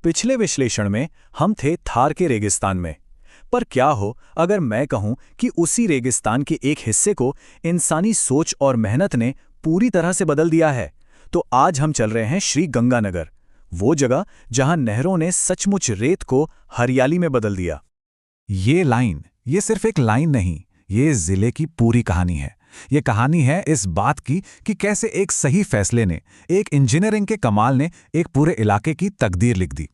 पिछले विश्लेषण में हम थे थार के रेगिस्तान में। पर क्या हो अगर मैं कहूं कि उसी रेगिस्तान के एक हिस्से को इंसानी सोच और मेहनत ने पूरी तरह से बदल दिया है। तो आज हम चल रहे हैं श्री गंगानगर, वो जगह जहां नहरों ने सचमुच रेत को हरियाली में बदल दिया। ये सिर्फ एक लाइन नहीं, ये जिले की पूरी कहानी है। ये कहानी है इस बात की कि कैसे एक सही फैसले ने, एक इंजीनियरिंग के कमाल ने एक पूरे इलाके की तकदीर लिख दी।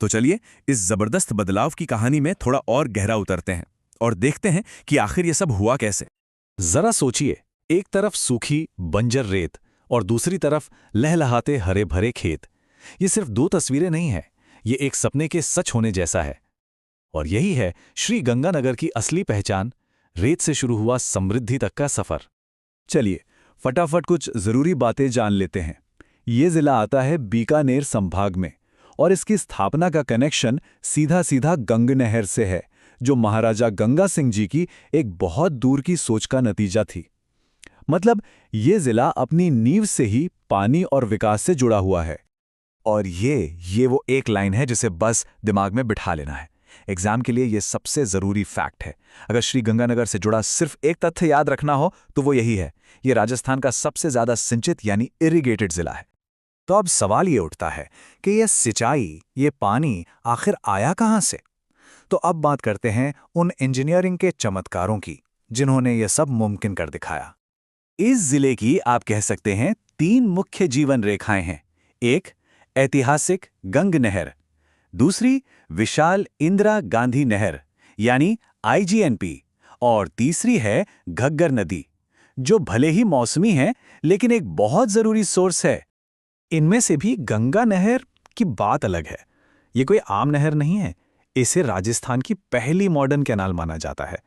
तो चलिए इस जबरदस्त बदलाव की कहानी में थोड़ा और गहरा उतरते हैं और देखते हैं कि आखिर ये सब हुआ कैसे। जरा सोचिए, एक तरफ सूखी बंजर रेत और दूसरी तरफ लहलहाते हरे भरे खेत। ये सिर्फ दो तस्वीरें नहीं हैं, ये एक सपने के सच होने जैसा है। और यही है श्री गंगानगर की असली पहचान, रेत से शुरू हुआ समृद्धि तक का सफर। चलिए फटाफट कुछ जरूरी बातें जान लेते हैं। ये जिला आता है बीकानेर संभाग में और इसकी स्थापना का कनेक्शन सीधा सीधा गंग नहर से है, जो महाराजा गंगा सिंह जी की एक बहुत दूर की सोच का नतीजा थी। मतलब ये जिला अपनी नींव से ही पानी और विकास से जुड़ा हुआ है। और ये वो एक लाइन है जिसे बस दिमाग में बिठा लेना है। एग्जाम के लिए ये सबसे जरूरी फैक्ट है। अगर श्री गंगानगर से जुड़ा सिर्फ एक तथ्य याद रखना हो तो वो यही है, ये राजस्थान का सबसे ज्यादा सिंचित यानी इरिगेटेड जिला है। तो अब सवाल ये उठता है कि ये सिंचाई, ये पानी आखिर आया कहां से? तो अब बात करते हैं उन इंजीनियरिंग के चमत्कारों की जिन्होंने ये सब मुमकिन कर दिखाया। इस जिले की आप कह सकते हैं 3 मुख्य जीवन रेखाएं हैं। एक ऐतिहासिक गंग नहर, दूसरी विशाल इंदिरा गांधी नहर यानी आईजीएनपी, और तीसरी है घग्गर नदी, जो भले ही मौसमी है लेकिन एक बहुत जरूरी सोर्स है। इनमें से भी गंगा नहर की बात अलग है। ये कोई आम नहर नहीं है, इसे राजस्थान की पहली मॉडर्न कैनाल माना जाता है।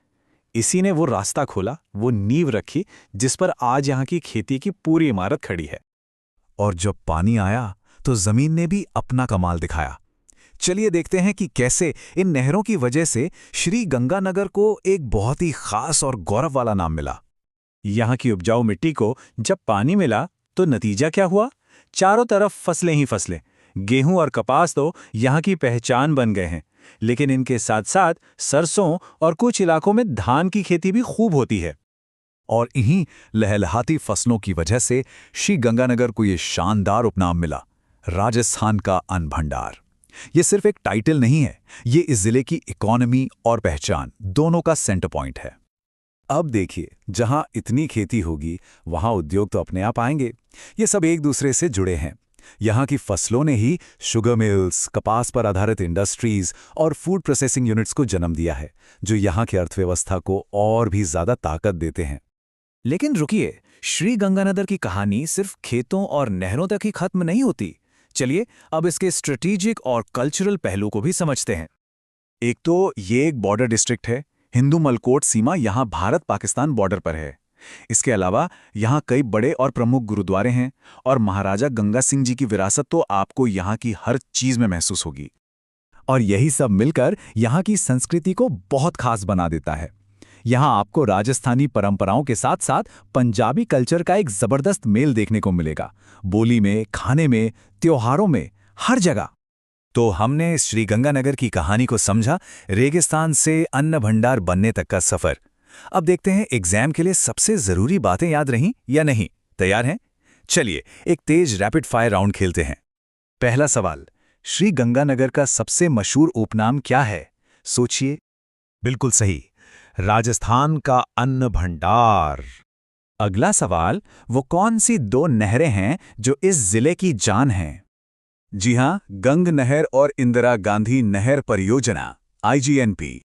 इसी ने वो रास्ता खोला, वो नींव रखी जिस पर आज यहाँ की खेती की पूरी इमारत खड़ी है। और जब पानी आया तो जमीन ने भी अपना कमाल दिखाया। चलिए देखते हैं कि कैसे इन नहरों की वजह से श्री गंगानगर को एक बहुत ही खास और गौरव वाला नाम मिला। यहाँ की उपजाऊ मिट्टी को जब पानी मिला तो नतीजा क्या हुआ? चारों तरफ फसलें ही फसलें। गेहूं और कपास तो यहाँ की पहचान बन गए हैं, लेकिन इनके साथ साथ सरसों और कुछ इलाकों में धान की खेती भी खूब होती है। और इन्हीं लहलहाती फसलों की वजह से श्री गंगानगर को ये शानदार उपनाम मिला, राजस्थान का अन्न भंडार। ये सिर्फ एक टाइटल नहीं है, ये इस जिले की इकोनॉमी और पहचान दोनों का सेंटर पॉइंट है। अब देखिए, जहां इतनी खेती होगी वहां उद्योग तो अपने आप आएंगे। ये सब एक दूसरे से जुड़े हैं। यहाँ की फसलों ने ही शुगर मिल्स, कपास पर आधारित इंडस्ट्रीज और फूड प्रोसेसिंग यूनिट्स को जन्म दिया है, जो यहाँ की अर्थव्यवस्था को और भी ज्यादा ताकत देते हैं। लेकिन रुकिए, श्री गंगानगर की कहानी सिर्फ खेतों और नहरों तक ही खत्म नहीं होती। चलिए अब इसके स्ट्रेटेजिक और कल्चरल पहलू को भी समझते हैं। एक तो ये एक बॉर्डर डिस्ट्रिक्ट है, हिंदू मलकोट सीमा यहाँ भारत पाकिस्तान बॉर्डर पर है। इसके अलावा यहाँ कई बड़े और प्रमुख गुरुद्वारे हैं और महाराजा गंगा सिंह जी की विरासत तो आपको यहाँ की हर चीज में महसूस होगी। और यही सब मिलकर यहाँ की संस्कृति को बहुत खास बना देता है। यहाँ आपको राजस्थानी परंपराओं के साथ साथ पंजाबी कल्चर का एक जबरदस्त मेल देखने को मिलेगा, बोली में, खाने में, त्योहारों में, हर जगह। तो हमने श्री गंगानगर की कहानी को समझा, रेगिस्तान से अन्न भंडार बनने तक का सफर। अब देखते हैं एग्जाम के लिए सबसे जरूरी बातें याद रहीं या नहीं। तैयार हैं? चलिए एक तेज रैपिड फायर राउंड खेलते हैं। पहला सवाल, श्री गंगानगर का सबसे मशहूर उपनाम क्या है? सोचिए। बिल्कुल सही, राजस्थान का अन्न भंडार। अगला सवाल, वो कौन सी 2 नहरें हैं जो इस जिले की जान हैं? जी हां, गंग नहर और इंदिरा गांधी नहर परियोजना आईजीएनपी।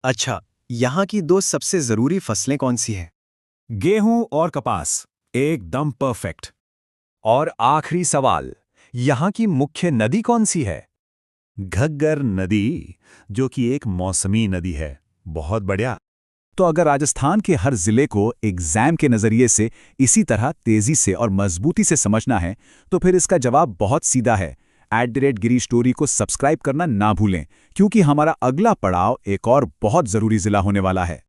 अच्छा, यहाँ की 2 सबसे जरूरी फसलें कौन सी हैं? गेहूं और कपास, एकदम परफेक्ट। और आखिरी सवाल, यहाँ की मुख्य नदी कौन सी है? घग्गर नदी, जो कि एक मौसमी नदी है। बहुत बढ़िया। तो अगर राजस्थान के हर जिले को एग्जाम के नजरिए से इसी तरह तेजी से और मजबूती से समझना है तो फिर इसका जवाब बहुत सीधा है। @गिरी स्टोरी को सब्सक्राइब करना ना भूलें, क्योंकि हमारा अगला पड़ाव एक और बहुत जरूरी जिला होने वाला है।